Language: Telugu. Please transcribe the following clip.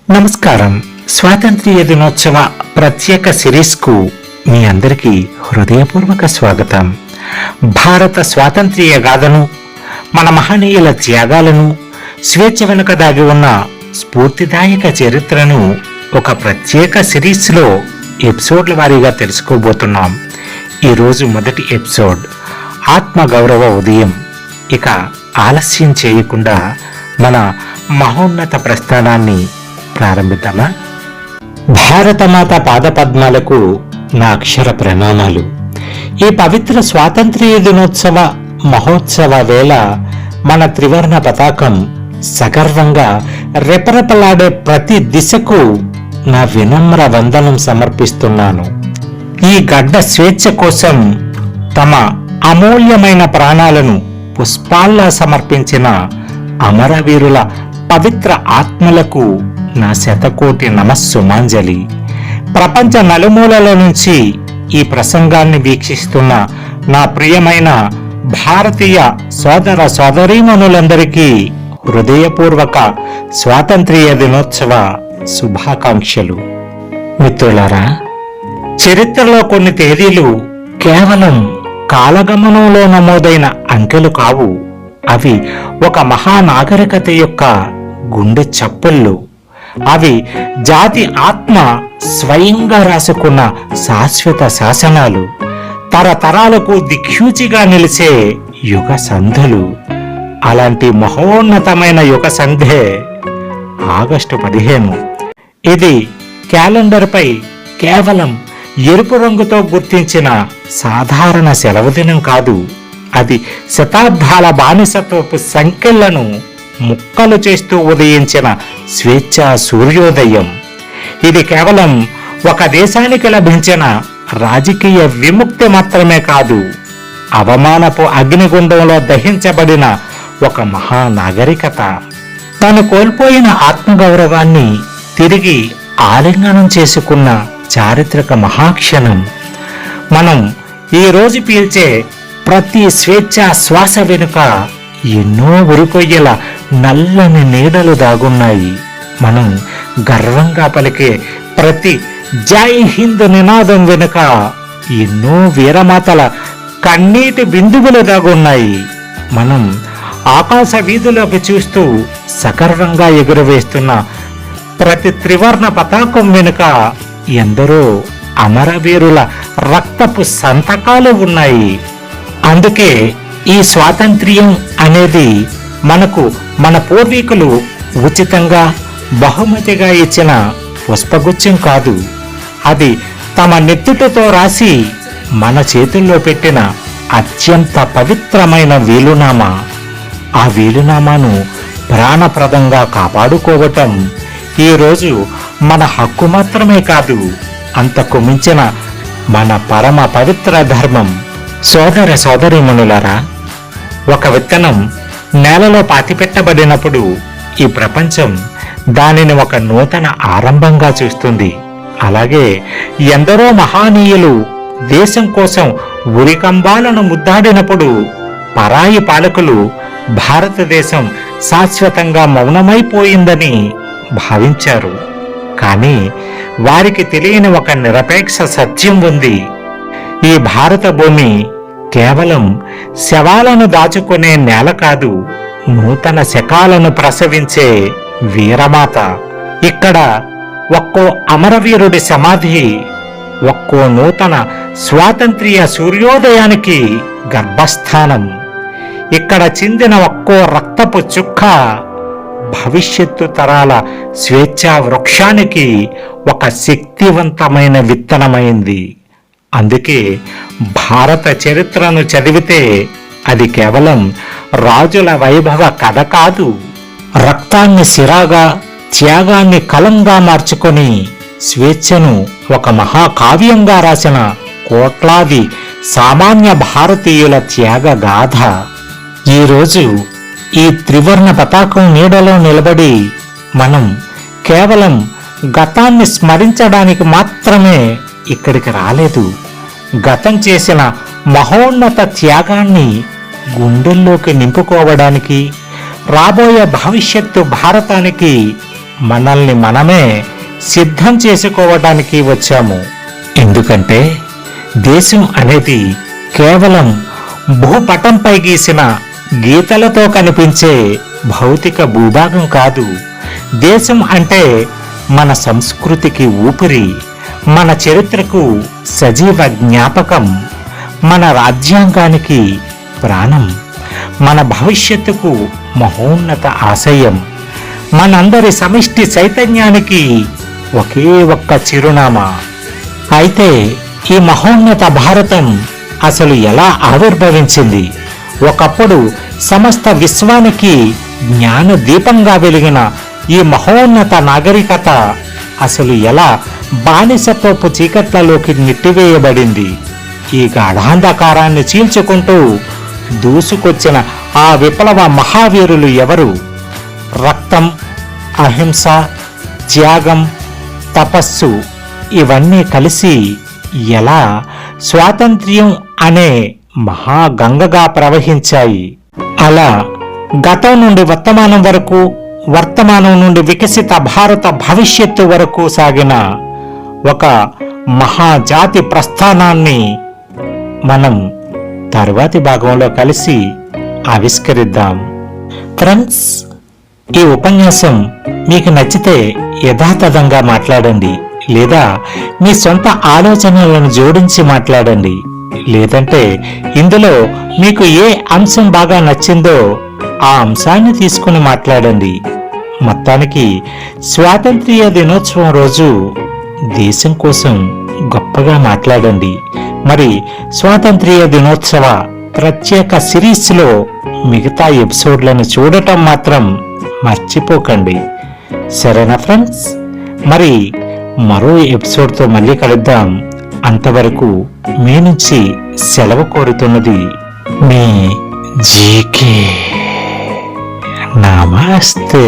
నమస్కారం. స్వాతంత్ర్య దినోత్సవ ప్రత్యేక సిరీస్కు మీ అందరికీ హృదయపూర్వక స్వాగతం. భారత స్వాతంత్ర్య గాథను, మన మహనీయుల త్యాగాలను, స్వేచ్ఛ వెనుక దాగి ఉన్న స్ఫూర్తిదాయక చరిత్రను ఒక ప్రత్యేక సిరీస్లో ఎపిసోడ్ల వారీగా తెలుసుకోబోతున్నాం. ఈరోజు మొదటి ఎపిసోడ్ ఆత్మగౌరవ ఉదయం. ఇక ఆలస్యం చేయకుండా మన మహోన్నత ప్రస్థానాన్ని ప్రారంభిద్దామా? భారతమాత పాదపద్మాలకు నా అక్షర ప్రణామాలు. ఈ పవిత్ర స్వాతంత్ర్య దినోత్సవ మహోత్సవ వేళ మన త్రివర్ణ పతాకం సగర్వంగా రెపరెపలాడే ప్రతి దిశకు నా వినమ్ర వందనం సమర్పిస్తున్నాను. ఈ గడ్డ స్వేచ్ఛ కోసం తమ అమూల్యమైన ప్రాణాలను పుష్పాల్లా సమర్పించిన అమరవీరుల పవిత్ర ఆత్మలకు నా శతకోటి నమస్సుమాంజలి. ప్రపంచ నలుమూలల నుంచి ఈ ప్రసంగాన్ని వీక్షిస్తున్న నా ప్రియమైన భారతీయ సోదర సోదరీమణులందరికీ హృదయపూర్వక స్వాతంత్ర్య దినోత్సవ శుభాకాంక్షలు. మిత్రులారా, చరిత్రలో కొన్ని తేదీలు కేవలం కాలగమనంలో నమోదైన అంకెలు కావు. అవి ఒక మహానాగరికత యొక్క గుండె చప్పుళ్ళు. అవి జాతి ఆత్మ స్వయంగా రాసుకున్న శాశ్వత శాసనాలు, తరతరాలకు దిక్సూచిగా నిలిచే యుగ సంధులు. అలాంటి మహోన్నతమైన యుగ సంధే ఆగస్టు 15. ఇది క్యాలెండర్పై కేవలం ఎరుపు రంగుతో గుర్తించిన సాధారణ సెలవు దినం కాదు. అది శతాబ్దాల బానిసత్వపు సంఖ్యలను ముక్కలు చేస్తూ ఉదయించిన స్వేచ్ఛా సూర్యోదయం. ఇది కేవలం ఒక దేశానికి లభించిన రాజకీయ విముక్తి మాత్రమే కాదు, అవమానపు అగ్నిగుండంలో దహించబడిన ఒక మహానాగరికత. తాను కోల్పోయిన ఆత్మగౌరవాన్ని తిరిగి ఆలింగనం చేసుకున్న చారిత్రక మహాక్షణం. మనం ఈరోజు పీల్చే ప్రతి స్వేచ్ఛా శ్వాస వెనుక ఎన్నో ఉరికొయ్యల నల్లని నీడలు దాగున్నాయి. మనం గర్వంగా పలికే ప్రతి జై హింద్ నినాదం వెనుక ఎన్నో వీరమాతల కన్నీటి బిందువులు దాగున్నాయి. మనం ఆకాశ వీధులోకి చూస్తూ సగర్వంగా ఎగురవేస్తున్న ప్రతి త్రివర్ణ పతాకం వెనుక ఎందరో అమరవీరుల రక్తపు సంతకాలు ఉన్నాయి. అందుకే ఈ స్వాతంత్ర్యం అనేది మనకు మన పూర్వీకులు ఉచితంగా బహుమతిగా ఇచ్చిన పుష్పగుచ్చం కాదు. అది తమ నెత్తుటితో రాసి మన చేతుల్లో పెట్టిన అత్యంత పవిత్రమైన వీలునామా. ఆ వీలునామాను ప్రాణప్రదంగా కాపాడుకోవటం ఈరోజు మన హక్కు మాత్రమే కాదు, అంతకు మించిన మన పరమ పవిత్ర ధర్మం. సోదర సోదరీమణులారా, ఒక విత్తనం నేలలో పాతిపెట్టబడినప్పుడు ఈ ప్రపంచం దానిని ఒక నూతన ఆరంభంగా చూస్తుంది. అలాగే ఎందరో మహానీయులు దేశం కోసం ఉరికంబాలను ముద్దాడినప్పుడు పరాయి పాలకులు భారతదేశం శాశ్వతంగా మౌనమైపోయిందని భావించారు. కానీ వారికి తెలియని ఒక నిరపేక్ష సత్యం ఉంది. ఈ భారత భూమి కేవలం శవాలను దాచుకునే నేల కాదు, నూతన శకాలను ప్రసవించే వీరమాత. ఇక్కడ ఒక్కో అమరవీరుడి సమాధి ఒక్కో నూతన స్వాతంత్ర్య సూర్యోదయానికి గర్భస్థానం. ఇక్కడ చిందిన ఒక్కో రక్తపు చుక్క భవిష్యత్తు తరాల స్వేచ్ఛా వృక్షానికి ఒక శక్తివంతమైన విత్తనమైంది. అందుకే భారత చరిత్రను చదివితే అది కేవలం రాజుల వైభవ కథ కాదు, రక్తాన్ని సిరాగా, త్యాగాన్ని కలంగా మార్చుకొని స్వేచ్ఛను ఒక మహాకావ్యంగా రాసిన కోట్లాది సామాన్య భారతీయుల త్యాగ గాథ. ఈరోజు ఈ త్రివర్ణ పతాకం నీడలో నిలబడి మనం కేవలం గతాన్ని స్మరించడానికి మాత్రమే ఇక్కడికి రాలేదు. గతం చేసిన మహోన్నత త్యాగాన్ని గుండెల్లోకి నింపుకోవడానికి, రాబోయే భవిష్యత్తు భారతానికి మనల్ని మనమే సిద్ధం చేసుకోవడానికి వచ్చాము. ఎందుకంటే దేశం అనేది కేవలం భూపటంపై గీసిన గీతలతో కనిపించే భౌతిక భూభాగం కాదు. దేశం అంటే మన సంస్కృతికి ఊపిరి, మన చరిత్రకు సజీవ జ్ఞాపకం, మన రాజ్యాంగానికి ప్రాణం, మన భవిష్యత్తుకు మహోన్నత ఆశయం, మనందరి సమిష్టి చైతన్యానికి ఒకే ఒక్క చిరునామా. అయితే ఈ మహోన్నత భారతం అసలు ఎలా ఆవిర్భవించింది? ఒకప్పుడు సమస్త విశ్వానికి జ్ఞాన దీపంగా వెలిగిన ఈ మహోన్నత నాగరికత అసలు ఎలా బానిసత్వపు చీకట్లలోకి నెట్టివేయబడింది? ఈ గాఢాంధకారాన్ని చీల్చుకుంటూ దూసుకొచ్చిన ఆ విప్లవ మహావీరులు ఎవరు? రక్తం, అహింస, త్యాగం, తపస్సు ఇవన్నీ కలిసి ఎలా స్వాతంత్ర్యం అనే మహాగంగగా ప్రవహించాయి. అలా గతం నుండి వర్తమానం వరకు, వర్తమానం నుండి వికసిత భారత భవిష్యత్తు వరకు సాగిన ఒక మహాజాతి ప్రస్థానాన్ని మనం తరువాతి భాగంలో కలిసి ఆవిష్కరిద్దాం. ఫ్రెండ్స్, ఈ ఉపన్యాసం మీకు నచ్చితే యథాతథంగా మాట్లాడండి, లేదా మీ సొంత ఆలోచనలను జోడించి మాట్లాడండి. లేదంటే ఇందులో మీకు ఏ అంశం బాగా నచ్చిందో ఆ అంశాన్ని తీసుకుని మాట్లాడండి. మొత్తానికి స్వాతంత్ర్య దినోత్సవం రోజు దేశం కోసం గొప్పగా మాట్లాడండి. మరి స్వాతంత్ర్య దినోత్సవ ప్రత్యేక సిరీస్లో మిగతా ఎపిసోడ్లను చూడటం మాత్రం మర్చిపోకండి. సరేనా ఫ్రెండ్స్? మరి మరో ఎపిసోడ్తో మళ్ళీ కలుద్దాం. అంతవరకు మీ నుంచి సెలవు కోరుతున్నది మీ జీకే. నమస్తే.